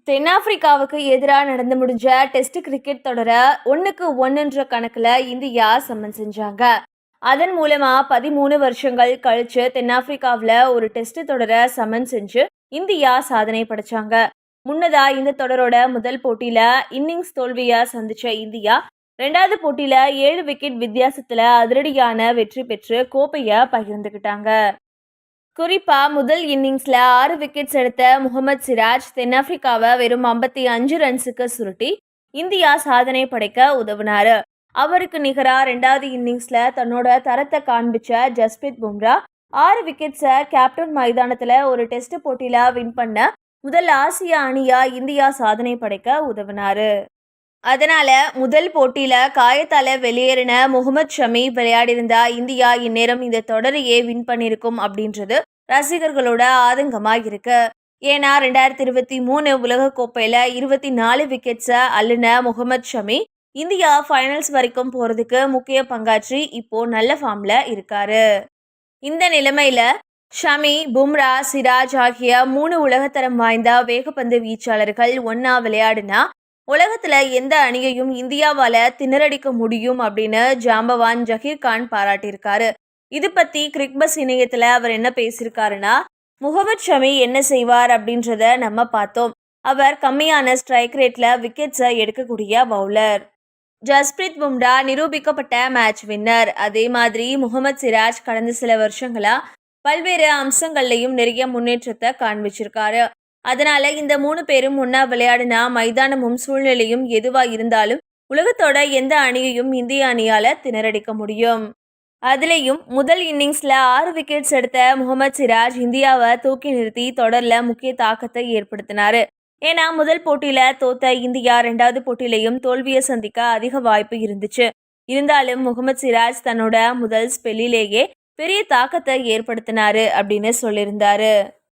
தென்னாப்பிரிக்காவுக்கு எதிராக நடந்து முடிஞ்ச டெஸ்ட் கிரிக்கெட் தொடர 1-1 கணக்குல இந்தியா சமன் செஞ்சாங்க. அதன் மூலமா 13 வருஷங்கள் கழிச்சு தென்னாப்பிரிக்காவில் ஒரு டெஸ்ட் தொடர சமன் செஞ்சு இந்தியா சாதனை படைச்சாங்க. முன்னதா இந்த தொடரோட முதல் போட்டியில இன்னிங்ஸ் தோல்வியை சந்திச்ச இந்தியா 2வது போட்டியில 7 விக்கெட் வித்தியாசத்துல அதிரடியான வெற்றி பெற்று கோப்பையை பகிர்ந்துகிட்டாங்க. குறிப்பா முதல் இன்னிங்ஸ்ல 6 விக்கெட்ஸ் எடுத்த முகமது சிராஜ் தென்னாப்பிரிக்காவை வெறும் 55 ரன்ஸுக்கு சுருட்டி இந்தியா சாதனை படைக்க உதவினாரு. அவருக்கு நிகரா 2வது இன்னிங்ஸ்ல தன்னோட தரத்தை காண்பிச்ச ஜஸ்பிரித் பும்ரா 6 விக்கெட்ஸை கேப்டன் மைதானத்துல ஒரு டெஸ்ட் போட்டியில வின் பண்ண முதல் ஆசிய அணியா இந்தியா சாதனை படைக்க உதவினாரு. அதனால முதல் போட்டியில காயத்தால வெளியேறின முகமது ஷமி விளையாடியிருந்தா இந்தியா இந்நேரம் இந்த தொடரையே வின் பண்ணிருக்கும் அப்படின்றது ரசிகர்களோட ஆதங்கமா இருக்கு. ஏன்னா 2023 உலகக்கோப்பையில 24 விக்கெட்ஸை அள்ளின முகமது ஷமி இந்தியா ஃபைனல்ஸ் வரைக்கும் போறதுக்கு முக்கிய பங்காற்றி இப்போ நல்ல ஃபார்ம்ல இருக்காரு. இந்த நிலைமையில ஷமி, பும்ரா, சிராஜ் ஆகிய 3 உலகத்தரம் வாய்ந்த வேகப்பந்து வீச்சாளர்கள் ஒன்னா விளையாடினா உலகத்துல எந்த அணியையும் இந்தியாவால திணறடிக்க முடியும் அப்படின்னு ஜாம்பவான் ஜஹீர் கான் பாராட்டியிருக்காரு. இது பத்தி கிரிக்பஸ் இணையத்துல அவர் என்ன பேசியிருக்காருன்னா, முகமது ஷமி என்ன செய்வார் அப்படின்றத நம்ம பார்த்தோம். அவர் கம்மியான ஸ்ட்ரைக் ரேட்ல விக்கெட்ஸை எடுக்கக்கூடிய பவுலர். ஜஸ்பிரித் பும்ரா நிரூபிக்கப்பட்ட மேட்ச் வின்னர். அதே மாதிரி முகமது சிராஜ் கடந்த சில வருஷங்களா பல்வேறு அம்சங்கள்லையும் நிறைய முன்னேற்றத்தை காண்பிச்சிருக்காரு. அதனால இந்த 3 பேரும் ஒன்னா விளையாடினா மைதானமும் சூழ்நிலையும் எதுவா இருந்தாலும் உலகத்தோட எந்த அணியையும் இந்திய அணியால திணறடிக்க முடியும். அதுலேயும் முதல் இன்னிங்ஸ்ல 6 விக்கெட்ஸ் எடுத்த முகமது சிராஜ் இந்தியாவை தூக்கி நிறுத்தி தொடர்ல முக்கிய தாக்கத்தை ஏற்படுத்தினாரு. ஏன்னா முதல் போட்டியில தோத்த இந்தியா 2வது போட்டியிலையும் தோல்வியை சந்திக்க அதிக வாய்ப்பு இருந்துச்சு. இருந்தாலும் முகமது சிராஜ் தன்னோட முதல் ஸ்பெல்லிலேயே பெரிய தாக்கத்தை ஏற்படுத்தினாரு அப்படின்னு சொல்லியிருந்தாரு.